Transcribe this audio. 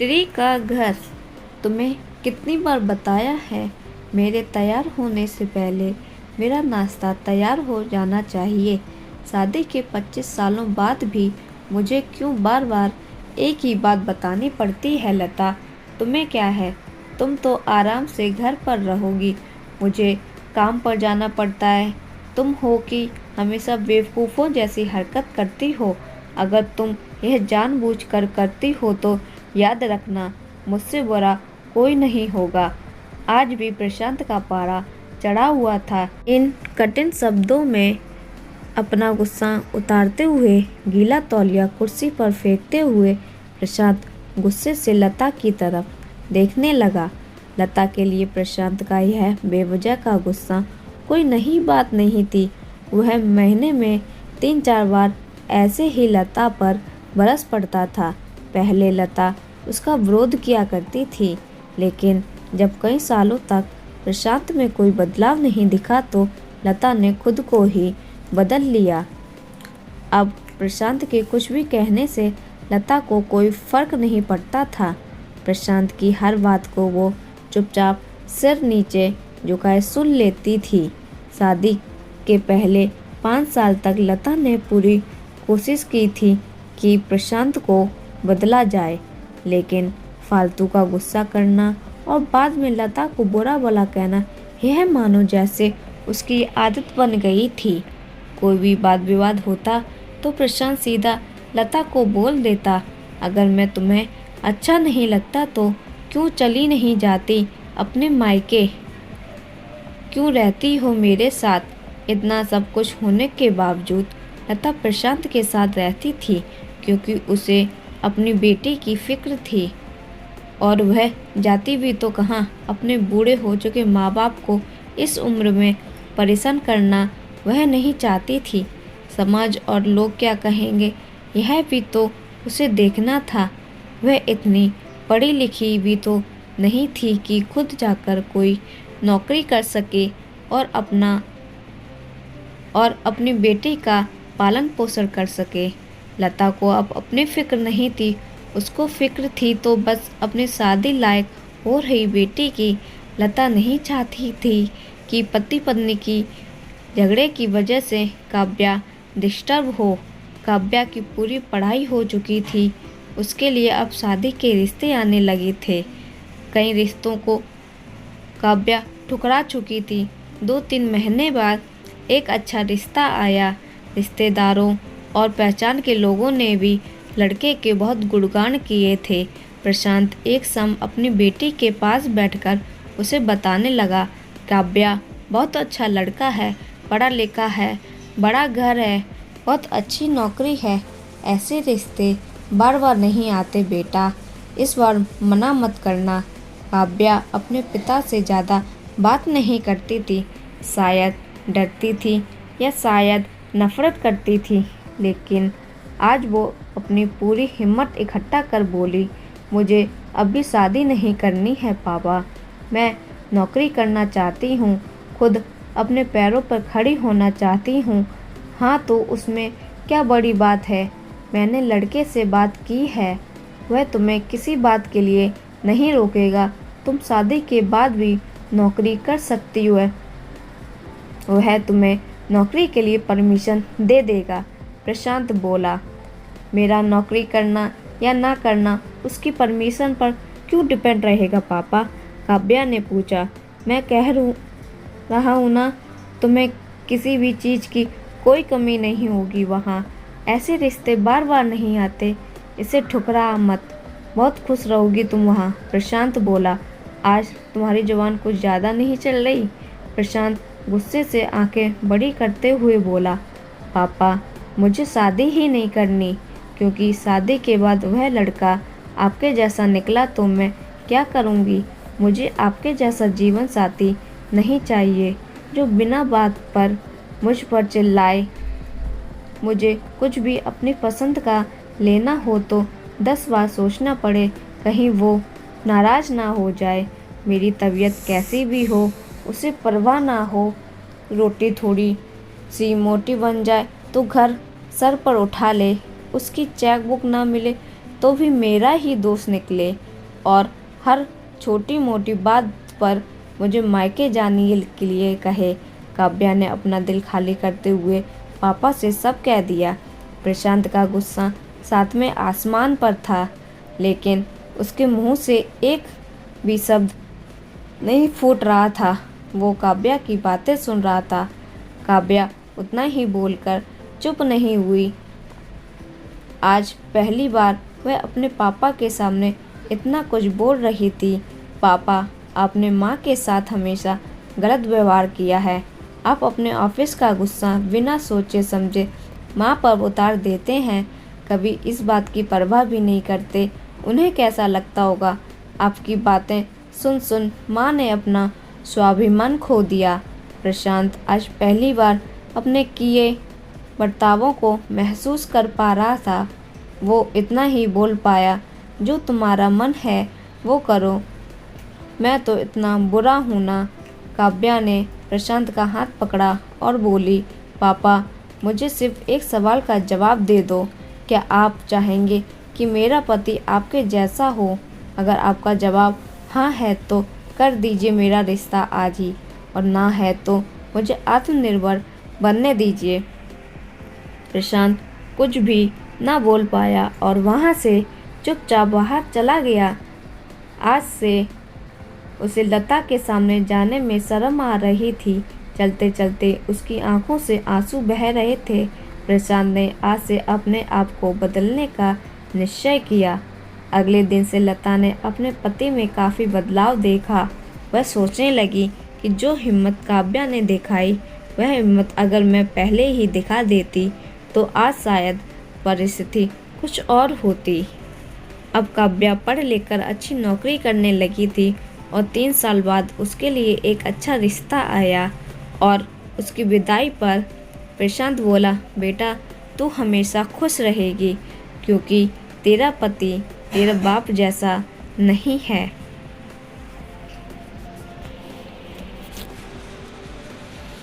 Tree का घर। तुम्हें कितनी बार बताया है, मेरे तैयार होने से पहले मेरा नाश्ता तैयार हो जाना चाहिए। शादी के 25 सालों बाद भी मुझे क्यों बार बार एक ही बात बतानी पड़ती है लता? तुम्हें क्या है, तुम तो आराम से घर पर रहोगी, मुझे काम पर जाना पड़ता है। तुम हो कि हमेशा बेवकूफ़ों जैसी हरकत करती हो। अगर तुम यह जानबूझकर करती हो तो याद रखना, मुझसे बुरा कोई नहीं होगा। आज भी प्रशांत का पारा चढ़ा हुआ था। इन कठिन शब्दों में अपना गुस्सा उतारते हुए, गीला तौलिया कुर्सी पर फेंकते हुए प्रशांत गुस्से से लता की तरफ देखने लगा। लता के लिए प्रशांत का यह बेवजह का गुस्सा कोई नई बात नहीं थी। वह महीने में 3-4 बार ऐसे ही लता पर बरस पड़ता था। पहले लता उसका विरोध किया करती थी, लेकिन जब कई सालों तक प्रशांत में कोई बदलाव नहीं दिखा तो लता ने खुद को ही बदल लिया। अब प्रशांत के कुछ भी कहने से लता को कोई फर्क नहीं पड़ता था। प्रशांत की हर बात को वो चुपचाप सिर नीचे झुकाए सुन लेती थी। शादी के पहले 5 साल तक लता ने पूरी कोशिश की थी कि प्रशांत को बदला जाए, लेकिन फालतू का गुस्सा करना और बाद में लता को बुरा भला कहना, यह मानो जैसे उसकी आदत बन गई थी। कोई भी वाद विवाद होता तो प्रशांत सीधा लता को बोल देता, अगर मैं तुम्हें अच्छा नहीं लगता तो क्यों चली नहीं जाती अपने मायके, क्यों रहती हो मेरे साथ। इतना सब कुछ होने के बावजूद लता प्रशांत के साथ रहती थी, क्योंकि उसे अपनी बेटी की फिक्र थी। और वह जाती भी तो कहाँ, अपने बूढ़े हो चुके माँ बाप को इस उम्र में परेशान करना वह नहीं चाहती थी। समाज और लोग क्या कहेंगे, यह भी तो उसे देखना था। वह इतनी पढ़ी लिखी भी तो नहीं थी कि खुद जाकर कोई नौकरी कर सके और अपनी बेटी का पालन पोषण कर सके। लता को अब अपनी फिक्र नहीं थी, उसको फिक्र थी तो बस अपनी शादी लायक हो रही बेटी की। लता नहीं चाहती थी कि पति पत्नी की झगड़े की वजह से काव्या डिस्टर्ब हो। काव्या की पूरी पढ़ाई हो चुकी थी, उसके लिए अब शादी के रिश्ते आने लगे थे। कई रिश्तों को काव्या ठुकरा चुकी थी। 2-3 महीने बाद एक अच्छा रिश्ता आया। रिश्तेदारों और पहचान के लोगों ने भी लड़के के बहुत गुणगान किए थे। प्रशांत एक शाम अपनी बेटी के पास बैठकर उसे बताने लगा, काव्या बहुत अच्छा लड़का है, पढ़ा लिखा है, बड़ा घर है, बहुत अच्छी नौकरी है। ऐसे रिश्ते बार बार नहीं आते बेटा, इस बार मना मत करना। काव्या अपने पिता से ज़्यादा बात नहीं करती थी, शायद डरती थी या शायद नफरत करती थी, लेकिन आज वो अपनी पूरी हिम्मत इकट्ठा कर बोली, मुझे अभी शादी नहीं करनी है पापा, मैं नौकरी करना चाहती हूँ, खुद अपने पैरों पर खड़ी होना चाहती हूँ। हाँ तो उसमें क्या बड़ी बात है, मैंने लड़के से बात की है, वह तुम्हें किसी बात के लिए नहीं रोकेगा, तुम शादी के बाद भी नौकरी कर सकती हो, वह तुम्हें नौकरी के लिए परमिशन दे देगा। प्रशांत बोला, मेरा नौकरी करना या ना करना उसकी परमिशन पर क्यों डिपेंड रहेगा पापा? काव्या ने पूछा। मैं कह रहा हूँ ना, तुम्हें किसी भी चीज़ की कोई कमी नहीं होगी वहाँ। ऐसे रिश्ते बार बार नहीं आते, इसे ठुकरा मत, बहुत खुश रहोगी तुम वहाँ। प्रशांत बोला, आज तुम्हारी जुबान कुछ ज़्यादा नहीं चल रही? प्रशांत गुस्से से आंखें बड़ी करते हुए बोला, पापा मुझे शादी ही नहीं करनी, क्योंकि शादी के बाद वह लड़का आपके जैसा निकला तो मैं क्या करूँगी? मुझे आपके जैसा जीवन साथी नहीं चाहिए जो बिना बात पर मुझ पर चिल्लाए। मुझे कुछ भी अपनी पसंद का लेना हो तो 10 बार सोचना पड़े, कहीं वो नाराज़ ना हो जाए। मेरी तबीयत कैसी भी हो उसे परवाह ना हो, रोटी थोड़ी सी मोटी बन जाए तो घर सर पर उठा ले, उसकी चेक बुक ना मिले तो भी मेरा ही दोस्त निकले और हर छोटी मोटी बात पर मुझे मायके जाने के लिए कहे। काव्या ने अपना दिल खाली करते हुए पापा से सब कह दिया। प्रशांत का गुस्सा सातवें आसमान पर था, लेकिन उसके मुंह से एक भी शब्द नहीं फूट रहा था। वो काव्या की बातें सुन रहा था। काव्या उतना ही बोलकर चुप नहीं हुई। आज पहली बार वह अपने पापा के सामने इतना कुछ बोल रही थी। पापा, आपने माँ के साथ हमेशा गलत व्यवहार किया है। आप अपने ऑफिस का गुस्सा बिना सोचे समझे माँ पर उतार देते हैं। कभी इस बात की परवाह भी नहीं करते उन्हें कैसा लगता होगा। आपकी बातें सुन सुन माँ ने अपना स्वाभिमान खो दिया। प्रशांत आज पहली बार अपने किए बर्तावों को महसूस कर पा रहा था। वो इतना ही बोल पाया, जो तुम्हारा मन है वो करो, मैं तो इतना बुरा हूँ ना। काव्या ने प्रशांत का हाथ पकड़ा और बोली, पापा, मुझे सिर्फ एक सवाल का जवाब दे दो। क्या आप चाहेंगे कि मेरा पति आपके जैसा हो? अगर आपका जवाब हाँ है तो कर दीजिए मेरा रिश्ता आज ही, और ना है तो मुझे आत्मनिर्भर बनने दीजिए। प्रशांत कुछ भी ना बोल पाया और वहाँ से चुपचाप बाहर चला गया। आज से उसे लता के सामने जाने में शर्म आ रही थी। चलते चलते उसकी आंखों से आंसू बह रहे थे। प्रशांत ने आज से अपने आप को बदलने का निश्चय किया। अगले दिन से लता ने अपने पति में काफ़ी बदलाव देखा। वह सोचने लगी कि जो हिम्मत काव्या ने दिखाई, वह हिम्मत अगर मैं पहले ही दिखा देती तो आज शायद परिस्थिति कुछ और होती। अब काव्या पढ़ लिख कर अच्छी नौकरी करने लगी थी और 3 साल बाद उसके लिए एक अच्छा रिश्ता आया। और उसकी विदाई पर प्रशांत बोला, बेटा, तू हमेशा खुश रहेगी, क्योंकि तेरा पति तेरा बाप जैसा नहीं है।